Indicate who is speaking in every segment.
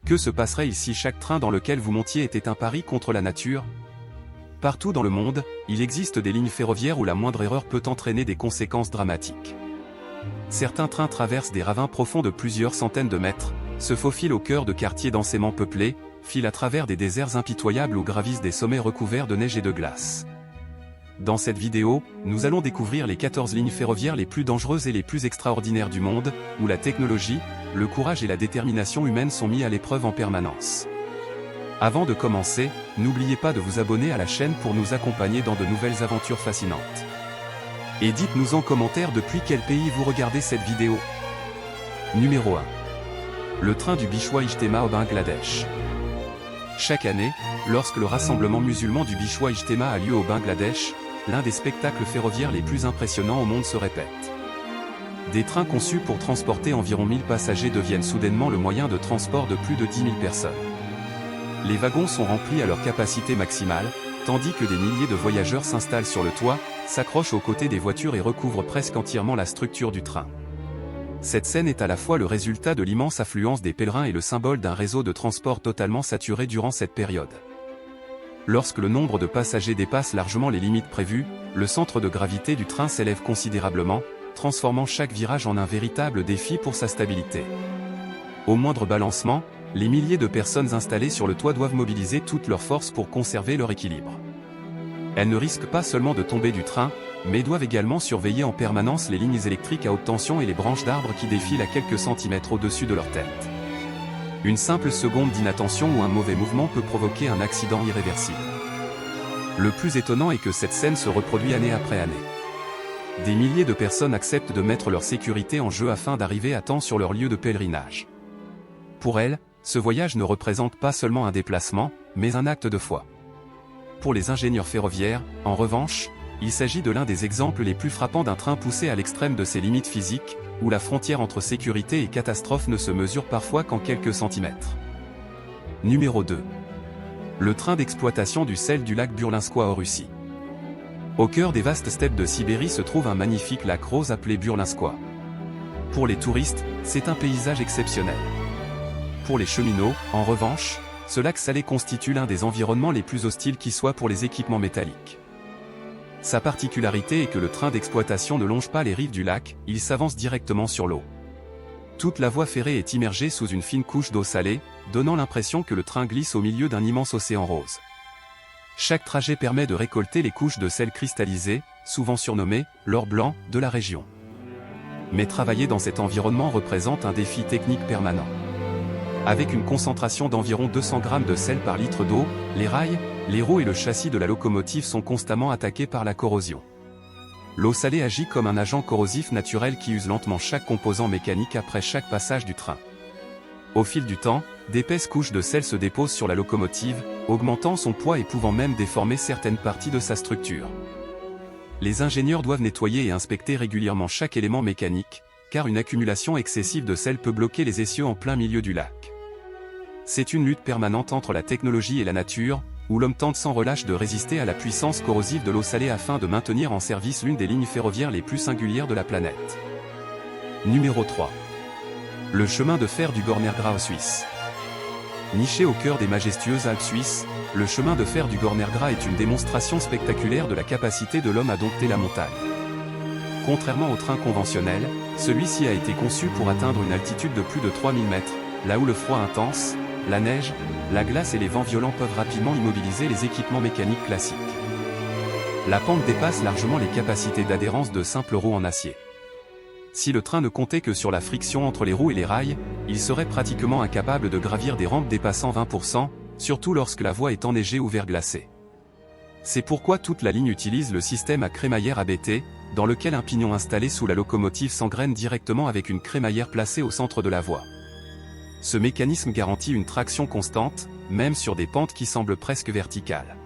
Speaker 1: Que se passerait si chaque train dans lequel vous montiez était un pari contre la nature? Partout dans le monde, il existe des lignes ferroviaires où la moindre erreur peut entraîner des conséquences dramatiques. Certains trains traversent des ravins profonds de plusieurs centaines de mètres, se faufilent au cœur de quartiers densément peuplés, filent à travers des déserts impitoyables ou gravissent des sommets recouverts de neige et de glace. Dans cette vidéo, nous allons découvrir les 14 lignes ferroviaires les plus dangereuses et les plus extraordinaires du monde, où la technologie, le courage et la détermination humaine sont mis à l'épreuve en permanence. Avant de commencer, n'oubliez pas de vous abonner à la chaîne pour nous accompagner dans de nouvelles aventures fascinantes. Et dites-nous en commentaire depuis quel pays vous regardez cette vidéo. Numéro 1. Le train du Bichwa Ijtema au Bangladesh. Chaque année, lorsque le rassemblement musulman du Bichwa Ijtema a lieu au Bangladesh, l'un des spectacles ferroviaires les plus impressionnants au monde se répète. Des trains conçus pour transporter environ 1000 passagers deviennent soudainement le moyen de transport de plus de 10 000 personnes. Les wagons sont remplis à leur capacité maximale, tandis que des milliers de voyageurs s'installent sur le toit, s'accrochent aux côtés des voitures et recouvrent presque entièrement la structure du train. Cette scène est à la fois le résultat de l'immense affluence des pèlerins et le symbole d'un réseau de transport totalement saturé durant cette période. Lorsque le nombre de passagers dépasse largement les limites prévues, le centre de gravité du train s'élève considérablement, transformant chaque virage en un véritable défi pour sa stabilité. Au moindre balancement, les milliers de personnes installées sur le toit doivent mobiliser toutes leurs forces pour conserver leur équilibre. Elles ne risquent pas seulement de tomber du train, mais doivent également surveiller en permanence les lignes électriques à haute tension et les branches d'arbres qui défilent à quelques centimètres au-dessus de leur tête. Une simple seconde d'inattention ou un mauvais mouvement peut provoquer un accident irréversible. Le plus étonnant est que cette scène se reproduit année après année. Des milliers de personnes acceptent de mettre leur sécurité en jeu afin d'arriver à temps sur leur lieu de pèlerinage. Pour elles, ce voyage ne représente pas seulement un déplacement, mais un acte de foi. Pour les ingénieurs ferroviaires, en revanche, il s'agit de l'un des exemples les plus frappants d'un train poussé à l'extrême de ses limites physiques, où la frontière entre sécurité et catastrophe ne se mesure parfois qu'en quelques centimètres. Numéro 2. Le train d'exploitation du sel du lac Burlinskoye en Russie. Au cœur des vastes steppes de Sibérie se trouve un magnifique lac rose appelé Burlinskoye. Pour les touristes, c'est un paysage exceptionnel. Pour les cheminots, en revanche, ce lac salé constitue l'un des environnements les plus hostiles qui soient pour les équipements métalliques. Sa particularité est que le train d'exploitation ne longe pas les rives du lac, il s'avance directement sur l'eau. Toute la voie ferrée est immergée sous une fine couche d'eau salée, donnant l'impression que le train glisse au milieu d'un immense océan rose. Chaque trajet permet de récolter les couches de sel cristallisé, souvent surnommées « l'or blanc » de la région. Mais travailler dans cet environnement représente un défi technique permanent. Avec une concentration d'environ 200 grammes de sel par litre d'eau, les rails, les roues et le châssis de la locomotive sont constamment attaqués par la corrosion. L'eau salée agit comme un agent corrosif naturel qui use lentement chaque composant mécanique après chaque passage du train. Au fil du temps, d'épaisses couches de sel se déposent sur la locomotive, augmentant son poids et pouvant même déformer certaines parties de sa structure. Les ingénieurs doivent nettoyer et inspecter régulièrement chaque élément mécanique, car une accumulation excessive de sel peut bloquer les essieux en plein milieu du lac. C'est une lutte permanente entre la technologie et la nature, où l'homme tente sans relâche de résister à la puissance corrosive de l'eau salée afin de maintenir en service l'une des lignes ferroviaires les plus singulières de la planète. Numéro 3. Le chemin de fer du Gornergrat suisse. Niché au cœur des majestueuses Alpes suisses, le chemin de fer du Gornergrat est une démonstration spectaculaire de la capacité de l'homme à dompter la montagne. Contrairement au train conventionnel, celui-ci a été conçu pour atteindre une altitude de plus de 3000 mètres, là où le froid intense, la neige, la glace et les vents violents peuvent rapidement immobiliser les équipements mécaniques classiques. La pente dépasse largement les capacités d'adhérence de simples roues en acier. Si le train ne comptait que sur la friction entre les roues et les rails, il serait pratiquement incapable de gravir des rampes dépassant 20%, surtout lorsque la voie est enneigée ou verglacée. C'est pourquoi toute la ligne utilise le système à crémaillère ABT, dans lequel un pignon installé sous la locomotive s'engraine directement avec une crémaillère placée au centre de la voie. Ce mécanisme garantit une traction constante, même sur des pentes qui semblent presque verticales.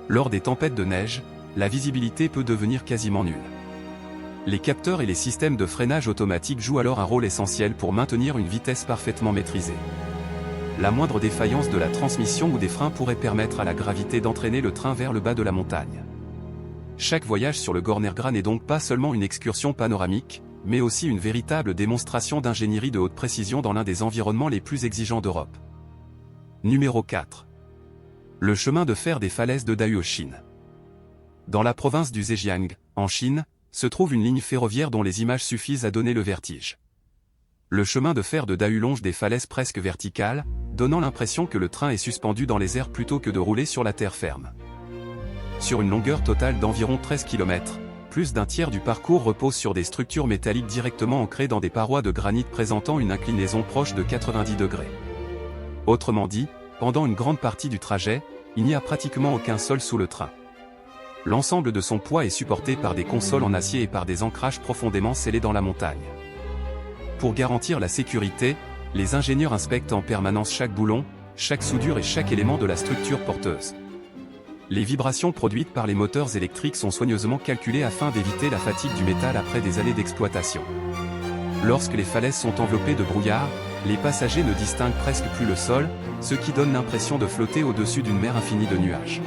Speaker 1: Lors des tempêtes de neige, la visibilité peut devenir quasiment nulle. Les capteurs et les systèmes de freinage automatique jouent alors un rôle essentiel pour maintenir une vitesse parfaitement maîtrisée. La moindre défaillance de la transmission ou des freins pourrait permettre à la gravité d'entraîner le train vers le bas de la montagne. Chaque voyage sur le Gornergrat n'est donc pas seulement une excursion panoramique, mais aussi une véritable démonstration d'ingénierie de haute précision dans l'un des environnements les plus exigeants d'Europe. Numéro 4. Le chemin de fer des falaises de Dahuochine. Dans la province du Zhejiang, en Chine, se trouve une ligne ferroviaire dont les images suffisent à donner le vertige. Le chemin de fer de Dahu longe des falaises presque verticales, donnant l'impression que le train est suspendu dans les airs plutôt que de rouler sur la terre ferme. Sur une longueur totale d'environ 13 km, plus d'un tiers du parcours repose sur des structures métalliques directement ancrées dans des parois de granit présentant une inclinaison proche de 90 degrés. Autrement dit, pendant une grande partie du trajet, il n'y a pratiquement aucun sol sous le train. L'ensemble de son poids est supporté par des consoles en acier et par des ancrages profondément scellés dans la montagne. Pour garantir la sécurité, les ingénieurs inspectent en permanence chaque boulon, chaque soudure et chaque élément de la structure porteuse. Les vibrations produites par les moteurs électriques sont soigneusement calculées afin d'éviter la fatigue du métal après des années d'exploitation. Lorsque les falaises sont enveloppées de brouillard, les passagers ne distinguent presque plus le sol, ce qui donne l'impression de flotter au-dessus d'une mer infinie de nuages.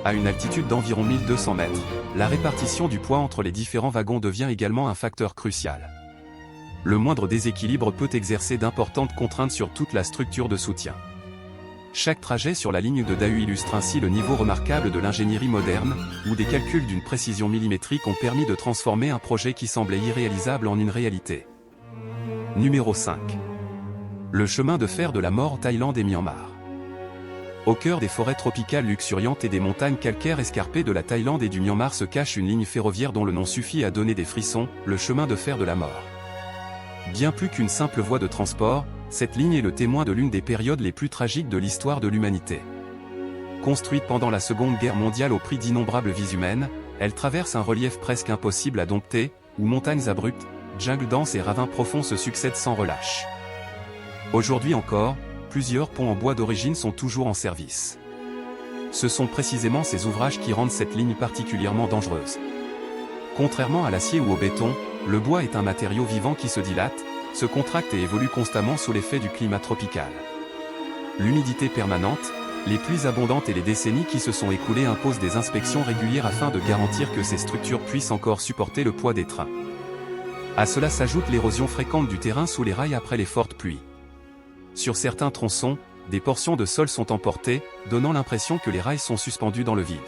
Speaker 1: À une altitude d'environ 1200 mètres, la répartition du poids entre les différents wagons devient également un facteur crucial. Le moindre déséquilibre peut exercer d'importantes contraintes sur toute la structure de soutien. Chaque trajet sur la ligne de Dahu illustre ainsi le niveau remarquable de l'ingénierie moderne, où des calculs d'une précision millimétrique ont permis de transformer un projet qui semblait irréalisable en une réalité. Numéro 5. Le chemin de fer de la mort Thaïlande et Myanmar. Au cœur des forêts tropicales luxuriantes et des montagnes calcaires escarpées de la Thaïlande et du Myanmar se cache une ligne ferroviaire dont le nom suffit à donner des frissons, le chemin de fer de la mort. Bien plus qu'une simple voie de transport, cette ligne est le témoin de l'une des périodes les plus tragiques de l'histoire de l'humanité. Construite pendant la Seconde Guerre mondiale au prix d'innombrables vies humaines, elle traverse un relief presque impossible à dompter, où montagnes abruptes, jungles denses et ravins profonds se succèdent sans relâche. Aujourd'hui encore, plusieurs ponts en bois d'origine sont toujours en service. Ce sont précisément ces ouvrages qui rendent cette ligne particulièrement dangereuse. Contrairement à l'acier ou au béton, le bois est un matériau vivant qui se dilate, se contracte et évolue constamment sous l'effet du climat tropical. L'humidité permanente, les pluies abondantes et les décennies qui se sont écoulées imposent des inspections régulières afin de garantir que ces structures puissent encore supporter le poids des trains. À cela s'ajoute l'érosion fréquente du terrain sous les rails après les fortes pluies. Sur certains tronçons, des portions de sol sont emportées, donnant l'impression que les rails sont suspendus dans le vide.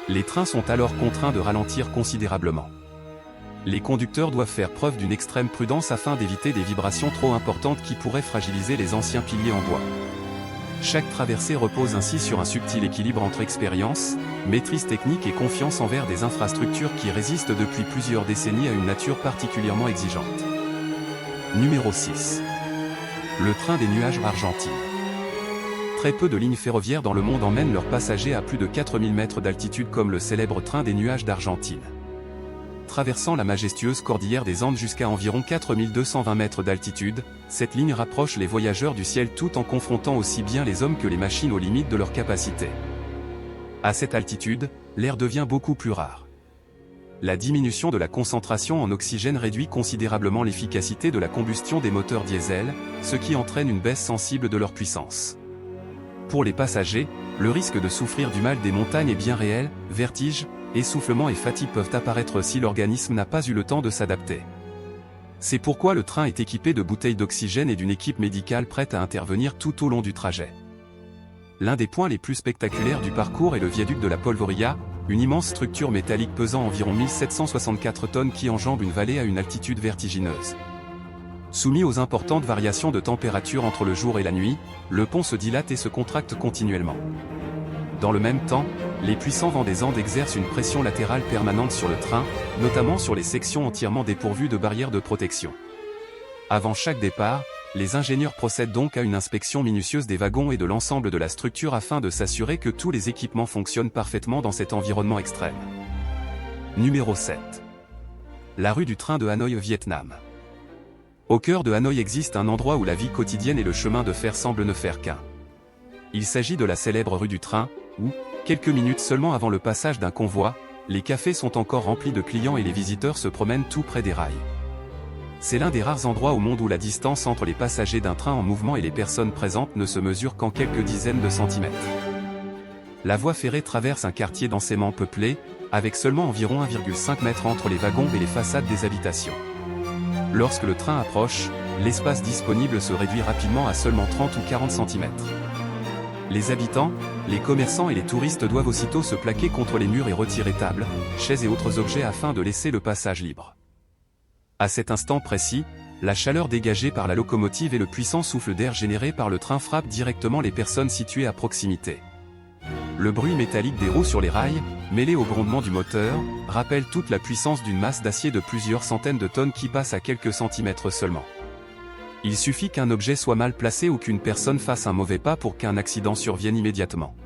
Speaker 1: Les trains sont alors contraints de ralentir considérablement. Les conducteurs doivent faire preuve d'une extrême prudence afin d'éviter des vibrations trop importantes qui pourraient fragiliser les anciens piliers en bois. Chaque traversée repose ainsi sur un subtil équilibre entre expérience, maîtrise technique et confiance envers des infrastructures qui résistent depuis plusieurs décennies à une nature particulièrement exigeante. Numéro 6. Le train des nuages argentines. Très peu de lignes ferroviaires dans le monde emmènent leurs passagers à plus de 4000 mètres d'altitude comme le célèbre train des nuages d'Argentine. Traversant la majestueuse cordillère des Andes jusqu'à environ 4220 mètres d'altitude, cette ligne rapproche les voyageurs du ciel tout en confrontant aussi bien les hommes que les machines aux limites de leur capacité. À cette altitude, l'air devient beaucoup plus rare. La diminution de la concentration en oxygène réduit considérablement l'efficacité de la combustion des moteurs diesel, ce qui entraîne une baisse sensible de leur puissance. Pour les passagers, le risque de souffrir du mal des montagnes est bien réel, vertige, essoufflement et fatigue peuvent apparaître si l'organisme n'a pas eu le temps de s'adapter. C'est pourquoi le train est équipé de bouteilles d'oxygène et d'une équipe médicale prête à intervenir tout au long du trajet. L'un des points les plus spectaculaires du parcours est le viaduc de la Polvoria, une immense structure métallique pesant environ 1764 tonnes qui enjambe une vallée à une altitude vertigineuse. Soumis aux importantes variations de température entre le jour et la nuit, le pont se dilate et se contracte continuellement. Dans le même temps, les puissants vents des Andes exercent une pression latérale permanente sur le train, notamment sur les sections entièrement dépourvues de barrières de protection. Avant chaque départ, les ingénieurs procèdent donc à une inspection minutieuse des wagons et de l'ensemble de la structure afin de s'assurer que tous les équipements fonctionnent parfaitement dans cet environnement extrême. Numéro 7. La rue du train de Hanoï, Vietnam. Au cœur de Hanoï existe un endroit où la vie quotidienne et le chemin de fer semblent ne faire qu'un. Il s'agit de la célèbre rue du train, où, quelques minutes seulement avant le passage d'un convoi, les cafés sont encore remplis de clients et les visiteurs se promènent tout près des rails. C'est l'un des rares endroits au monde où la distance entre les passagers d'un train en mouvement et les personnes présentes ne se mesure qu'en quelques dizaines de centimètres. La voie ferrée traverse un quartier densément peuplé, avec seulement environ 1,5 m entre les wagons et les façades des habitations. Lorsque le train approche, l'espace disponible se réduit rapidement à seulement 30 ou 40 cm. Les habitants, les commerçants et les touristes doivent aussitôt se plaquer contre les murs et retirer tables, chaises et autres objets afin de laisser le passage libre. À cet instant précis, la chaleur dégagée par la locomotive et le puissant souffle d'air généré par le train frappent directement les personnes situées à proximité. Le bruit métallique des roues sur les rails, mêlé au grondement du moteur, rappelle toute la puissance d'une masse d'acier de plusieurs centaines de tonnes qui passe à quelques centimètres seulement. Il suffit qu'un objet soit mal placé ou qu'une personne fasse un mauvais pas pour qu'un accident survienne immédiatement.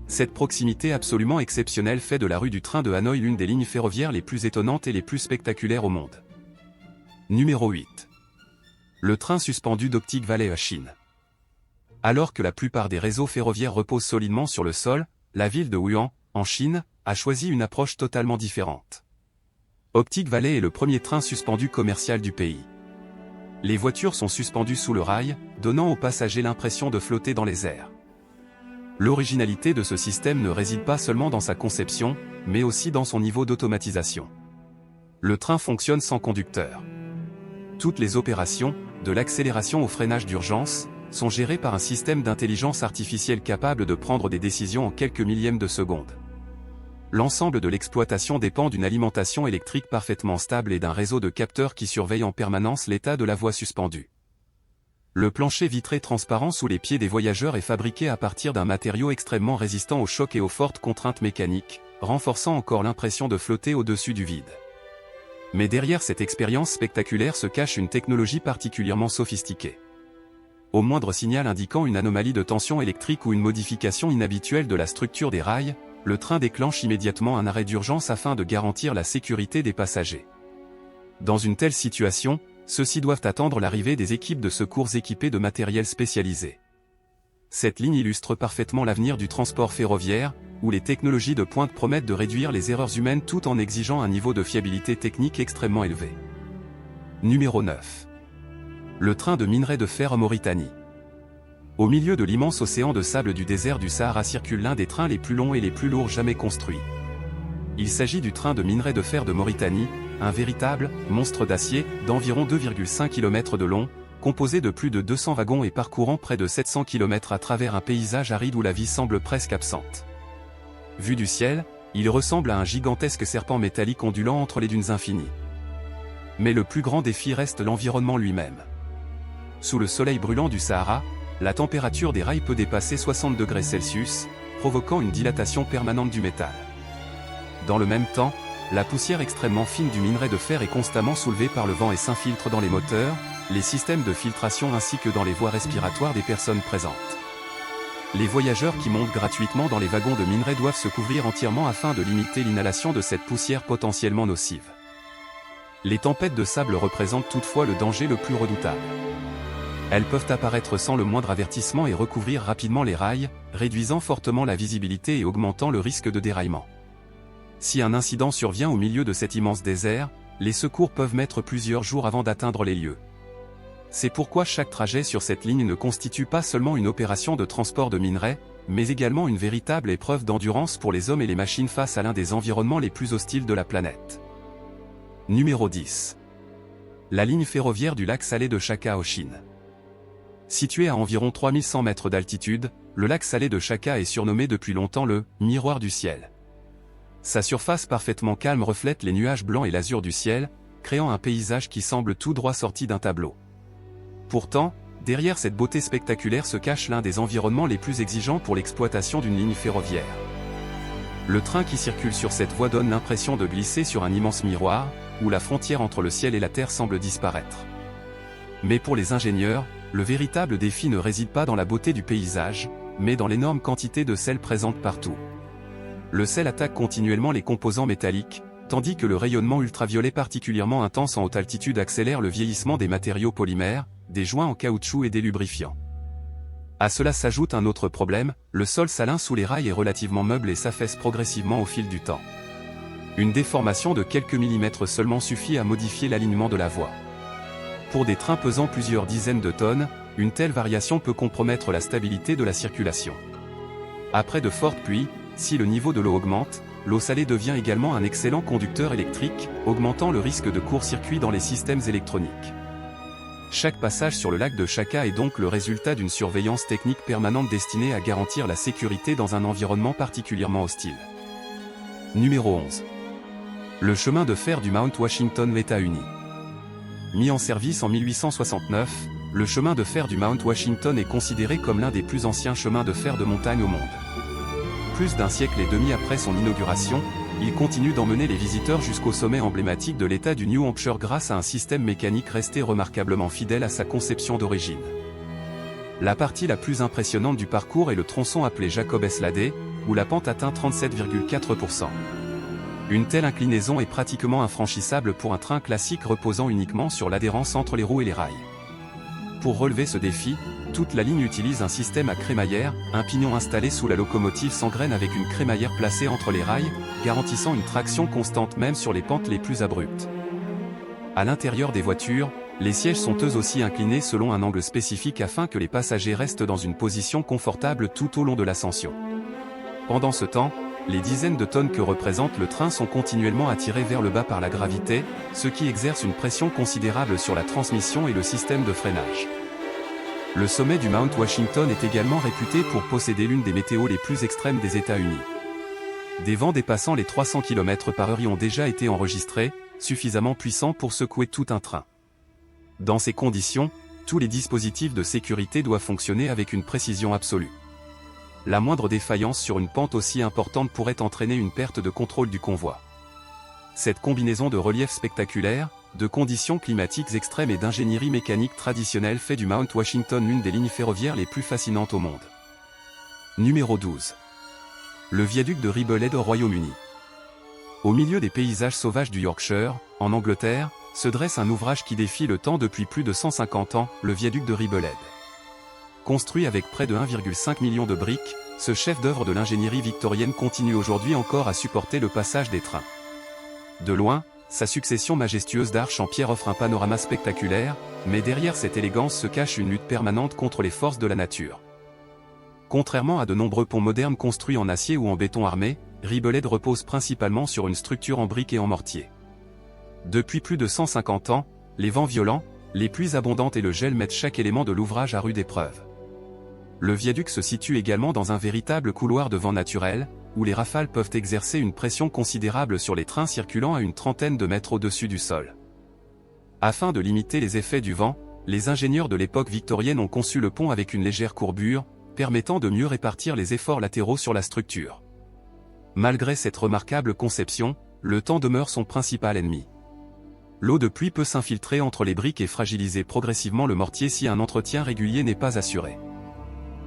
Speaker 1: Cette proximité absolument exceptionnelle fait de la rue du train de Hanoï l'une des lignes ferroviaires les plus étonnantes et les plus spectaculaires au monde. Numéro 8. Le train suspendu d'Optic Valley à Chine. Alors que la plupart des réseaux ferroviaires reposent solidement sur le sol, la ville de Wuhan, en Chine, a choisi une approche totalement différente. Optic Valley est le premier train suspendu commercial du pays. Les voitures sont suspendues sous le rail, donnant aux passagers l'impression de flotter dans les airs. L'originalité de ce système ne réside pas seulement dans sa conception, mais aussi dans son niveau d'automatisation. Le train fonctionne sans conducteur. Toutes les opérations, de l'accélération au freinage d'urgence, sont gérées par un système d'intelligence artificielle capable de prendre des décisions en quelques millièmes de seconde. L'ensemble de l'exploitation dépend d'une alimentation électrique parfaitement stable et d'un réseau de capteurs qui surveillent en permanence l'état de la voie suspendue. Le plancher vitré transparent sous les pieds des voyageurs est fabriqué à partir d'un matériau extrêmement résistant aux chocs et aux fortes contraintes mécaniques, renforçant encore l'impression de flotter au-dessus du vide. Mais derrière cette expérience spectaculaire se cache une technologie particulièrement sophistiquée. Au moindre signal indiquant une anomalie de tension électrique ou une modification inhabituelle de la structure des rails, le train déclenche immédiatement un arrêt d'urgence afin de garantir la sécurité des passagers. Dans une telle situation, ceux-ci doivent attendre l'arrivée des équipes de secours équipées de matériel spécialisé. Cette ligne illustre parfaitement l'avenir du transport ferroviaire, où les technologies de pointe promettent de réduire les erreurs humaines tout en exigeant un niveau de fiabilité technique extrêmement élevé. Numéro 9. Le train de minerai de fer en Mauritanie. Au milieu de l'immense océan de sable du désert du Sahara circule l'un des trains les plus longs et les plus lourds jamais construits. Il s'agit du train de minerai de fer de Mauritanie, un véritable monstre d'acier d'environ 2,5 km de long, composé de plus de 200 wagons et parcourant près de 700 km à travers un paysage aride où la vie semble presque absente. Vu du ciel, il ressemble à un gigantesque serpent métallique ondulant entre les dunes infinies. Mais le plus grand défi reste l'environnement lui-même. Sous le soleil brûlant du Sahara, la température des rails peut dépasser 60 degrés Celsius, provoquant une dilatation permanente du métal. Dans le même temps, la poussière extrêmement fine du minerai de fer est constamment soulevée par le vent et s'infiltre dans les moteurs, les systèmes de filtration ainsi que dans les voies respiratoires des personnes présentes. Les voyageurs qui montent gratuitement dans les wagons de minerai doivent se couvrir entièrement afin de limiter l'inhalation de cette poussière potentiellement nocive. Les tempêtes de sable représentent toutefois le danger le plus redoutable. Elles peuvent apparaître sans le moindre avertissement et recouvrir rapidement les rails, réduisant fortement la visibilité et augmentant le risque de déraillement. Si un incident survient au milieu de cet immense désert, les secours peuvent mettre plusieurs jours avant d'atteindre les lieux. C'est pourquoi chaque trajet sur cette ligne ne constitue pas seulement une opération de transport de minerais, mais également une véritable épreuve d'endurance pour les hommes et les machines face à l'un des environnements les plus hostiles de la planète. Numéro 10. La ligne ferroviaire du lac salé de Shaka en Chine. Situé à environ 3100 mètres d'altitude, le lac salé de Shaka est surnommé depuis longtemps le « miroir du ciel ». Sa surface parfaitement calme reflète les nuages blancs et l'azur du ciel, créant un paysage qui semble tout droit sorti d'un tableau. Pourtant, derrière cette beauté spectaculaire se cache l'un des environnements les plus exigeants pour l'exploitation d'une ligne ferroviaire. Le train qui circule sur cette voie donne l'impression de glisser sur un immense miroir, où la frontière entre le ciel et la terre semble disparaître. Mais pour les ingénieurs, le véritable défi ne réside pas dans la beauté du paysage, mais dans l'énorme quantité de sel présente partout. Le sel attaque continuellement les composants métalliques, tandis que le rayonnement ultraviolet particulièrement intense en haute altitude accélère le vieillissement des matériaux polymères, des joints en caoutchouc et des lubrifiants. À cela s'ajoute un autre problème, le sol salin sous les rails est relativement meuble et s'affaisse progressivement au fil du temps. Une déformation de quelques millimètres seulement suffit à modifier l'alignement de la voie. Pour des trains pesant plusieurs dizaines de tonnes, une telle variation peut compromettre la stabilité de la circulation. Après de fortes pluies, si le niveau de l'eau augmente, l'eau salée devient également un excellent conducteur électrique, augmentant le risque de court-circuit dans les systèmes électroniques. Chaque passage sur le lac de Chaka est donc le résultat d'une surveillance technique permanente destinée à garantir la sécurité dans un environnement particulièrement hostile. Numéro 11. Le chemin de fer du Mount Washington, États-Unis. Mis en service en 1869, le chemin de fer du Mount Washington est considéré comme l'un des plus anciens chemins de fer de montagne au monde. Plus d'un siècle et demi après son inauguration, il continue d'emmener les visiteurs jusqu'au sommet emblématique de l'État du New Hampshire grâce à un système mécanique resté remarquablement fidèle à sa conception d'origine. La partie la plus impressionnante du parcours est le tronçon appelé Jacob S. Lade, où la pente atteint 37,4%. Une telle inclinaison est pratiquement infranchissable pour un train classique reposant uniquement sur l'adhérence entre les roues et les rails. Pour relever ce défi, toute la ligne utilise un système à crémaillère, un pignon installé sous la locomotive s'engraine avec une crémaillère placée entre les rails, garantissant une traction constante même sur les pentes les plus abruptes. À l'intérieur des voitures, les sièges sont eux aussi inclinés selon un angle spécifique afin que les passagers restent dans une position confortable tout au long de l'ascension. Pendant ce temps, les dizaines de tonnes que représente le train sont continuellement attirées vers le bas par la gravité, ce qui exerce une pression considérable sur la transmission et le système de freinage. Le sommet du Mount Washington est également réputé pour posséder l'une des météos les plus extrêmes des États-Unis. Des vents dépassant les 300 km/h y ont déjà été enregistrés, suffisamment puissants pour secouer tout un train. Dans ces conditions, tous les dispositifs de sécurité doivent fonctionner avec une précision absolue. La moindre défaillance sur une pente aussi importante pourrait entraîner une perte de contrôle du convoi. Cette combinaison de relief spectaculaire, de conditions climatiques extrêmes et d'ingénierie mécanique traditionnelle fait du Mount Washington l'une des lignes ferroviaires les plus fascinantes au monde. Numéro 12. Le viaduc de Ribbled au Royaume-Uni. Au milieu des paysages sauvages du Yorkshire, en Angleterre, se dresse un ouvrage qui défie le temps depuis plus de 150 ans, le viaduc de Ribbled. Construit avec près de 1,5 million de briques, ce chef-d'œuvre de l'ingénierie victorienne continue aujourd'hui encore à supporter le passage des trains. De loin, sa succession majestueuse d'arches en pierre offre un panorama spectaculaire, mais derrière cette élégance se cache une lutte permanente contre les forces de la nature. Contrairement à de nombreux ponts modernes construits en acier ou en béton armé, Ribbled repose principalement sur une structure en briques et en mortier. Depuis plus de 150 ans, les vents violents, les pluies abondantes et le gel mettent chaque élément de l'ouvrage à rude épreuve. Le viaduc se situe également dans un véritable couloir de vent naturel, où les rafales peuvent exercer une pression considérable sur les trains circulant à une trentaine de mètres au-dessus du sol. Afin de limiter les effets du vent, les ingénieurs de l'époque victorienne ont conçu le pont avec une légère courbure, permettant de mieux répartir les efforts latéraux sur la structure. Malgré cette remarquable conception, le temps demeure son principal ennemi. L'eau de pluie peut s'infiltrer entre les briques et fragiliser progressivement le mortier si un entretien régulier n'est pas assuré.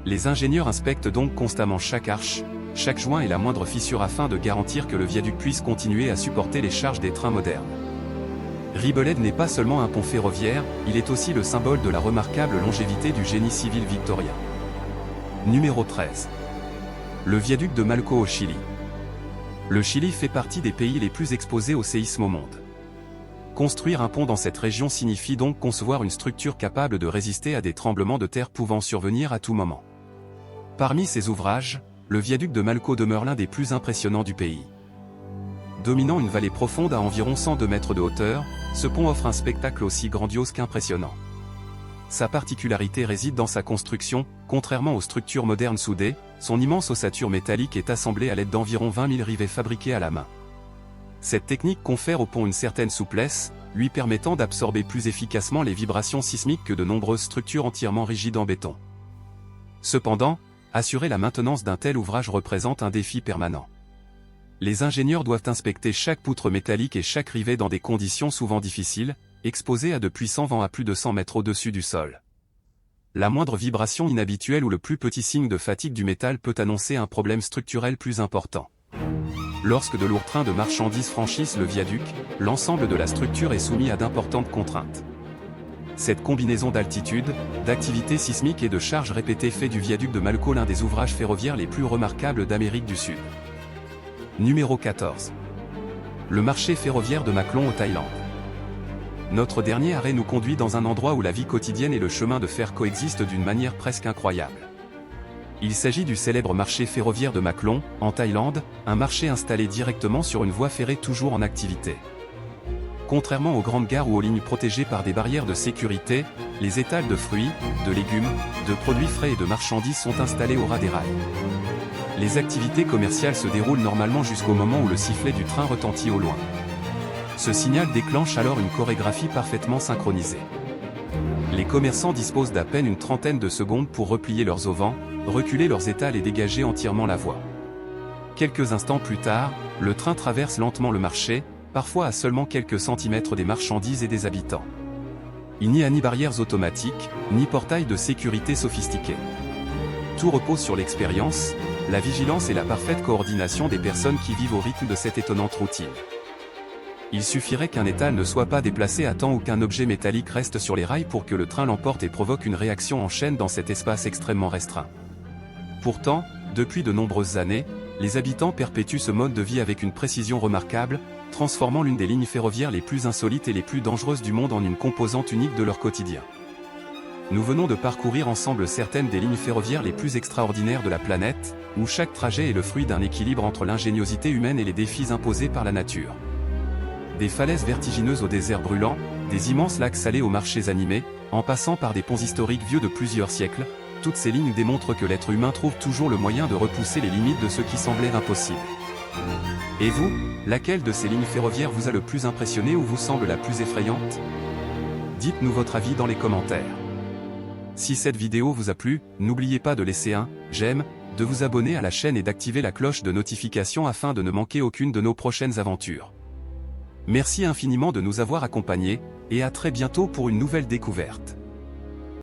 Speaker 1: Les ingénieurs inspectent donc constamment chaque arche, chaque joint et la moindre fissure afin de garantir que le viaduc puisse continuer à supporter les charges des trains modernes. Ribbled n'est pas seulement un pont ferroviaire, il est aussi le symbole de la remarquable longévité du génie civil victorien. Numéro 13. Le viaduc de Malco au Chili. Le Chili fait partie des pays les plus exposés au séisme au monde. Construire un pont dans cette région signifie donc concevoir une structure capable de résister à des tremblements de terre pouvant survenir à tout moment. Parmi ces ouvrages, le viaduc de Malco demeure l'un des plus impressionnants du pays. Dominant une vallée profonde à environ 102 mètres de hauteur, ce pont offre un spectacle aussi grandiose qu'impressionnant. Sa particularité réside dans sa construction, contrairement aux structures modernes soudées, son immense ossature métallique est assemblée à l'aide d'environ 20 000 rivets fabriqués à la main. Cette technique confère au pont une certaine souplesse, lui permettant d'absorber plus efficacement les vibrations sismiques que de nombreuses structures entièrement rigides en béton. Cependant, assurer la maintenance d'un tel ouvrage représente un défi permanent. Les ingénieurs doivent inspecter chaque poutre métallique et chaque rivet dans des conditions souvent difficiles, exposées à de puissants vents à plus de 100 mètres au-dessus du sol. La moindre vibration inhabituelle ou le plus petit signe de fatigue du métal peut annoncer un problème structurel plus important. Lorsque de lourds trains de marchandises franchissent le viaduc, l'ensemble de la structure est soumis à d'importantes contraintes. Cette combinaison d'altitude, d'activité sismique et de charges répétées fait du viaduc de Malco l'un des ouvrages ferroviaires les plus remarquables d'Amérique du Sud. Numéro 14. Le marché ferroviaire de Mak Long au Thaïlande. Notre dernier arrêt nous conduit dans un endroit où la vie quotidienne et le chemin de fer coexistent d'une manière presque incroyable. Il s'agit du célèbre marché ferroviaire de Mak Long, en Thaïlande, un marché installé directement sur une voie ferrée toujours en activité. Contrairement aux grandes gares ou aux lignes protégées par des barrières de sécurité, les étals de fruits, de légumes, de produits frais et de marchandises sont installés au ras des rails. Les activités commerciales se déroulent normalement jusqu'au moment où le sifflet du train retentit au loin. Ce signal déclenche alors une chorégraphie parfaitement synchronisée. Les commerçants disposent d'à peine une trentaine de secondes pour replier leurs auvents, reculer leurs étals et dégager entièrement la voie. Quelques instants plus tard, le train traverse lentement le marché, parfois à seulement quelques centimètres des marchandises et des habitants. Il n'y a ni barrières automatiques, ni portail de sécurité sophistiqués. Tout repose sur l'expérience, la vigilance et la parfaite coordination des personnes qui vivent au rythme de cette étonnante routine. Il suffirait qu'un étal ne soit pas déplacé à temps ou qu'un objet métallique reste sur les rails pour que le train l'emporte et provoque une réaction en chaîne dans cet espace extrêmement restreint. Pourtant, depuis de nombreuses années, les habitants perpétuent ce mode de vie avec une précision remarquable, transformant l'une des lignes ferroviaires les plus insolites et les plus dangereuses du monde en une composante unique de leur quotidien. Nous venons de parcourir ensemble certaines des lignes ferroviaires les plus extraordinaires de la planète, où chaque trajet est le fruit d'un équilibre entre l'ingéniosité humaine et les défis imposés par la nature. Des falaises vertigineuses au désert brûlant, des immenses lacs salés aux marchés animés, en passant par des ponts historiques vieux de plusieurs siècles, toutes ces lignes démontrent que l'être humain trouve toujours le moyen de repousser les limites de ce qui semblait impossible. Et vous, laquelle de ces lignes ferroviaires vous a le plus impressionné ou vous semble la plus effrayante? Dites-nous votre avis dans les commentaires. Si cette vidéo vous a plu, n'oubliez pas de laisser un j'aime, de vous abonner à la chaîne et d'activer la cloche de notification afin de ne manquer aucune de nos prochaines aventures. Merci infiniment de nous avoir accompagnés, et à très bientôt pour une nouvelle découverte.